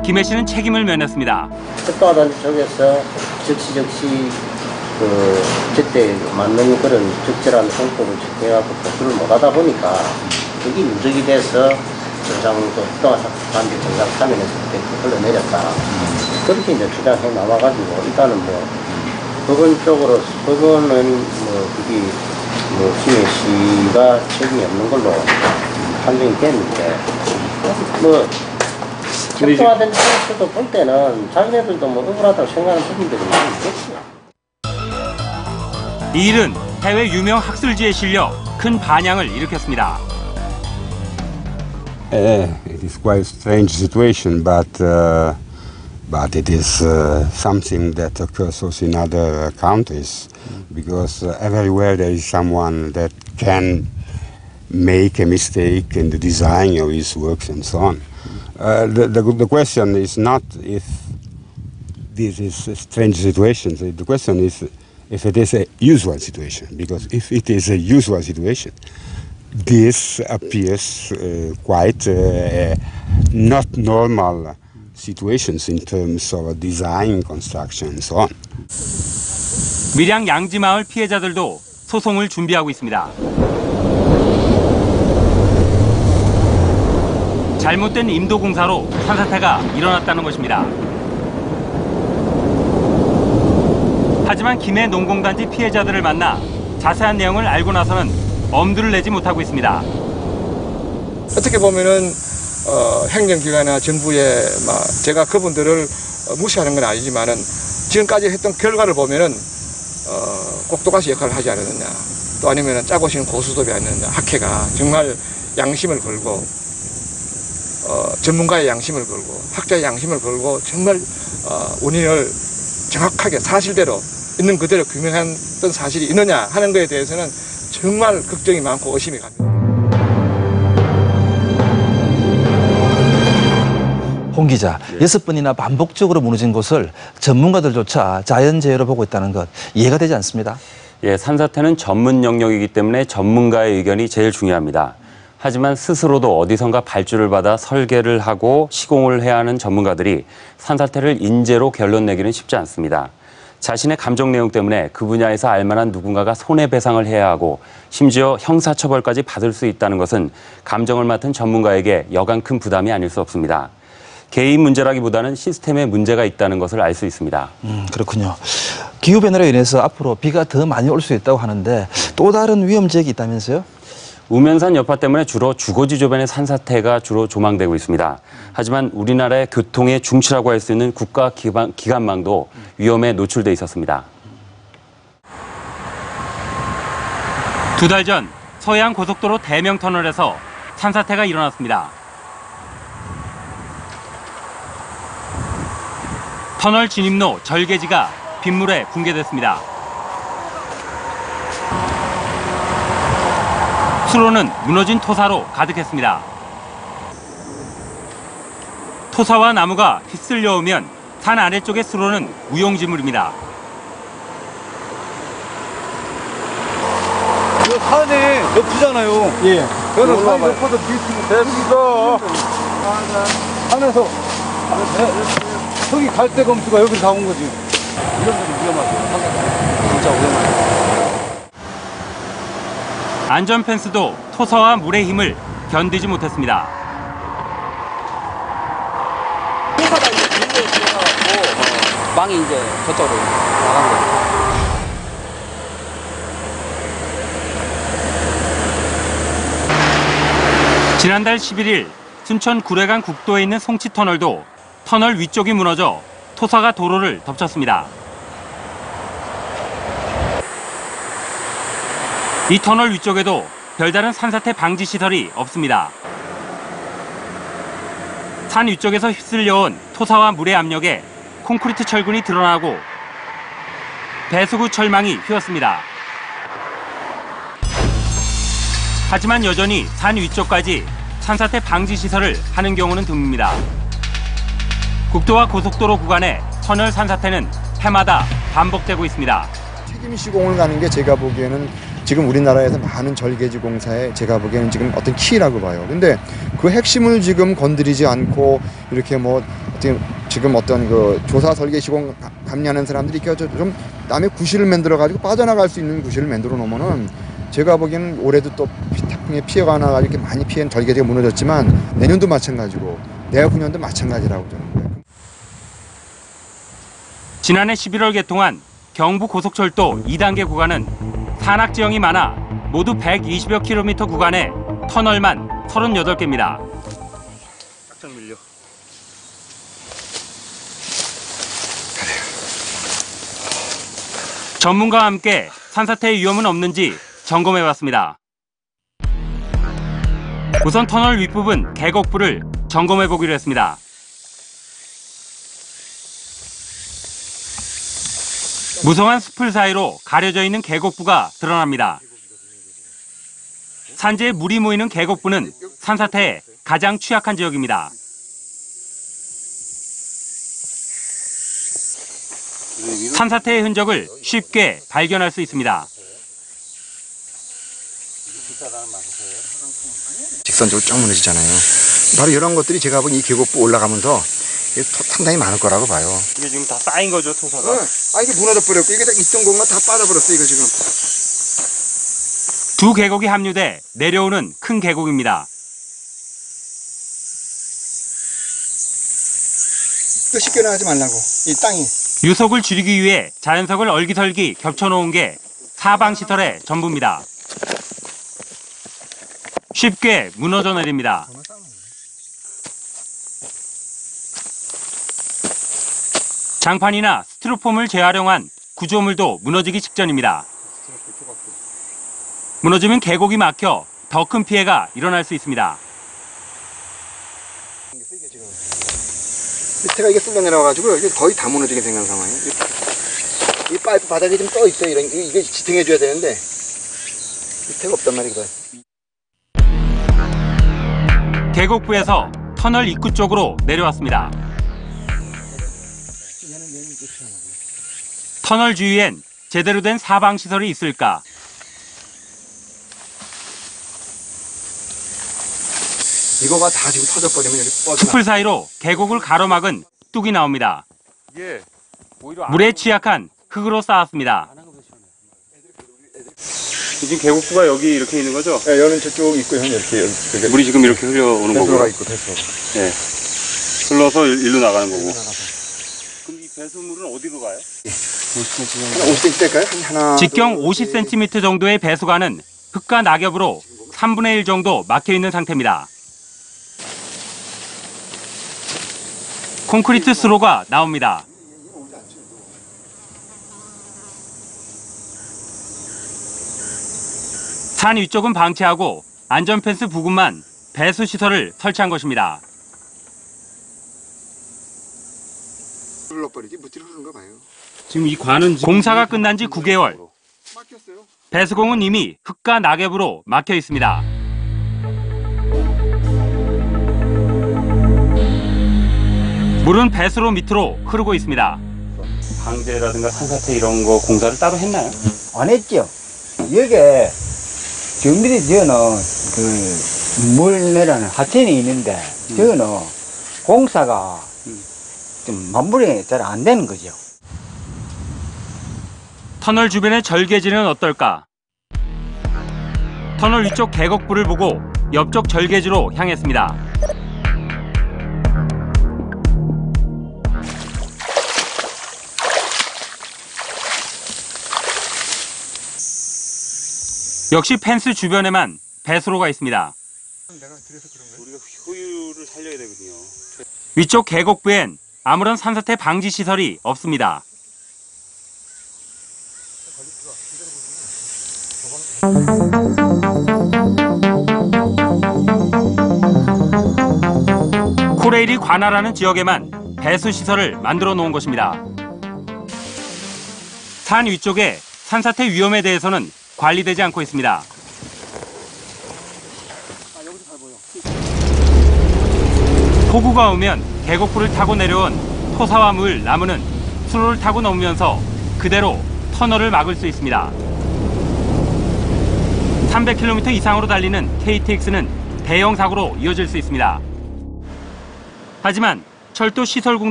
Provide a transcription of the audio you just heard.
김해 씨는 책임을 면했습니다. 특도하던 쪽에서 즉시 제때 맞는 그런 적절한 공법을 적용해갖고 보수를 못하다 보니까 그게 누적이 돼서 특도화단지 정상 사면에서 그렇게 흘러내렸다. 그렇게 이제 주장해 나와가지고 일단은 법원은 그게 김해 씨가 책임이 없는 걸로 판정이 됐는데 특도화된 쪽에서도 볼 때는 자기네들도 억울하다고 생각하는 부분들이 많이 있겠죠. 이 일은 해외 유명 학술지에 실려 큰 반향을 일으켰습니다. It is quite a strange situation, but it is something that occurs also in other countries, because everywhere there is someone that can make a mistake in the design of his works and so on. The question is not if this is a strange situation. The question is if it is a usual situation, because if it is a usual situation, this appears quite not normal situations in terms of design, construction, and so on. 밀양 양지마을 피해자들도 소송을 준비하고 있습니다. 잘못된 임도 공사로 산사태가 일어났다는 것입니다. 하지만 김해 농공단지 피해자들을 만나 자세한 내용을 알고 나서는 엄두를 내지 못하고 있습니다. 어떻게 보면은 행정기관이나 정부의 제가 그분들을 무시하는 건 아니지만은 지금까지 했던 결과를 보면은 꼭두가시 역할을 하지 않았느냐, 또 아니면은 짜고 치는 고수톱이 아니었느냐. 학회가 정말 양심을 걸고 전문가의 양심을 걸고 학자의 양심을 걸고 정말 원인을 정확하게 사실대로 있는 그대로 규명한 사실이 있느냐 하는 것에 대해서는 정말 걱정이 많고 의심이 갑니다. 홍 기자, 6번이나 반복적으로 무너진 곳을 전문가들조차 자연재해로 보고 있다는 것 이해가 되지 않습니다. 예, 산사태는 전문 영역이기 때문에 전문가의 의견이 제일 중요합니다. 하지만 스스로도 어디선가 발주를 받아 설계를 하고 시공을 해야 하는 전문가들이 산사태를 인재로 결론 내기는 쉽지 않습니다. 자신의 감정 내용 때문에 그 분야에서 알만한 누군가가 손해배상을 해야 하고 심지어 형사처벌까지 받을 수 있다는 것은 감정을 맡은 전문가에게 여간 큰 부담이 아닐 수 없습니다. 개인 문제라기보다는 시스템에 문제가 있다는 것을 알 수 있습니다. 그렇군요. 기후변화로 인해서 앞으로 비가 더 많이 올 수 있다고 하는데 또 다른 위험 지역이 있다면서요? 우면산 여파 때문에 주로 주거지 주변의 산사태가 주로 조망되고 있습니다. 하지만 우리나라의 교통의 중추라고 할 수 있는 국가 기관망도 위험에 노출돼 있었습니다. 2달 전 서해안 고속도로 대명터널에서 산사태가 일어났습니다. 터널 진입로 절개지가 빗물에 붕괴됐습니다. 수로는 무너진 토사로 가득했습니다. 토사와 나무가 휩쓸려 오면 산 아래쪽의 수로는 무용지물입니다. 이거 산이 높잖아요. 예. 그래서 산이 높아서 비스면 됐어. 산에서 저기 갈대검수가 여기로 다 온 거지. 이런 데는 위험하죠. 진짜 위험하죠. 안전펜스도 토사와 물의 힘을 견디지 못했습니다. 토사가 이제 빗물에 들어가고 망이 이제 저쪽으로 나간 거예요. 지난달 11일 순천 구례간 국도에 있는 송치터널도 터널 위쪽이 무너져 토사가 도로를 덮쳤습니다. 이 터널 위쪽에도 별다른 산사태 방지 시설이 없습니다. 산 위쪽에서 휩쓸려온 토사와 물의 압력에 콘크리트 철근이 드러나고 배수구 철망이 휘었습니다. 하지만 여전히 산 위쪽까지 산사태 방지 시설을 하는 경우는 드뭅니다. 국도와 고속도로 구간의 터널 산사태는 해마다 반복되고 있습니다. 책임 시공을 가는 게 제가 보기에는 지금 우리나라에서 많은 절개지 공사에 제가 보기에는 지금 어떤 키라고 봐요. 근데 그 핵심을 지금 건드리지 않고 이렇게 지금 어떤 그 조사 설계 시공 감리하는 사람들이 좀 남의 구실을 만들어 가지고 빠져나갈 수 있는 구실을 만들어 놓으면은 제가 보기에는 올해도 또 태풍에 피해가 나가지고 이렇게 많이 피해 절개지가 무너졌지만 내년도 마찬가지고 내후년도 마찬가지라고 저는 그래요. 지난해 11월 개통한 경부고속철도 2단계 구간은 산악 지형이 많아 모두 120여 킬로미터 구간에 터널만 38개입니다. 쫙쫙 밀려. 전문가와 함께 산사태의 위험은 없는지 점검해봤습니다. 우선 터널 윗부분 계곡부를 점검해보기로 했습니다. 무성한 숲을 사이로 가려져 있는 계곡부가 드러납니다. 산지에 물이 모이는 계곡부는 산사태에 가장 취약한 지역입니다. 산사태의 흔적을 쉽게 발견할 수 있습니다. 직선적으로 쫙 무너지잖아요. 바로 이런 것들이 제가 보기엔 이 계곡부 올라가면서 상당히 많을 거라고 봐요. 이게 지금 다 쌓인 거죠, 토사가? 이게 무너져 버렸고 이게 있던 공간 다 빠져버렸어 이거 지금. 두 계곡이 합류돼 내려오는 큰 계곡입니다. 이거 쉽게 나가지 말라고 이 땅이. 유속을 줄이기 위해 자연석을 얼기설기 겹쳐놓은 게 사방시설의 전부입니다. 쉽게 무너져 내립니다. 장판이나 스티로폼을 재활용한 구조물도 무너지기 직전입니다. 무너지면 계곡이 막혀 더 큰 피해가 일어날 수 있습니다. 밑에가 이게 뚫려 내려와가지고 이게 거의 다 무너지게 생긴 상황이에요. 이 파이프 바닥에 좀 떠 있어요. 이게 지탱해줘야 되는데 밑에가 없단 말이거든. 계곡부에서 터널 입구 쪽으로 내려왔습니다. 터널 주위엔 제대로 된 사방시설이 있을까? 이거가 다 지금 터져버리면 여기 뻗어나. 숲을 사이로 계곡을 가로막은 뚝이 나옵니다. 물에 취약한 흙으로 쌓았습니다. 지금 계곡부가 여기 이렇게 있는 거죠? 네, 여는 저쪽 있고 형 이렇게 물이 지금 이렇게 흘러오는 거고. 배수로가 있고 배수로. 네. 흘러서 일로 나가는 거고. 그럼 이 배수물은 어디로 가요? 한 50cm 될까요? 하나. 직경 50cm 정도의 배수관은 흙과 낙엽으로 3분의 1 정도 막혀 있는 상태입니다. 콘크리트 수로가 나옵니다. 산 위쪽은 방치하고 안전펜스 부근만 배수 시설을 설치한 것입니다. 흘러버리지 무티로 흐르는 거 봐요. 지금 이 관은 공사가 끝난 지 9개월. 막혔어요. 배수공은 이미 흙과 낙엽으로 막혀 있습니다. 물은 배수로 밑으로 흐르고 있습니다. 방제라든가 산사태 이런 거 공사를 따로 했나요? 안 했죠. 여기에 정밀히 저는 그 물내라는 하천이 있는데 저는 공사가 좀 마무리 잘 안 되는 거죠. 터널 주변의 절개지는 어떨까? 터널 위쪽 계곡부를 보고 옆쪽 절개지로 향했습니다. 역시 펜스 주변에만 배수로가 있습니다. 우리가 효율을 살려야 되거든요. 위쪽 계곡부엔 아무런 산사태 방지 시설이 없습니다. 코레일이 관할하는 지역에만 배수 시설을 만들어 놓은 것입니다. 산 위쪽에 산사태 위험에 대해서는 관리되지 않고 있습니다. 폭우가 오면 계곡부를 타고 내려온 토사와 물, 나무는 수로를 타고 넘으면서 그대로 터널을 막을 수 있습니다. 300km 이상으로 달리는 KTX는 대형 사고로 이어질 수 있습니다. 하지만 철도 시설공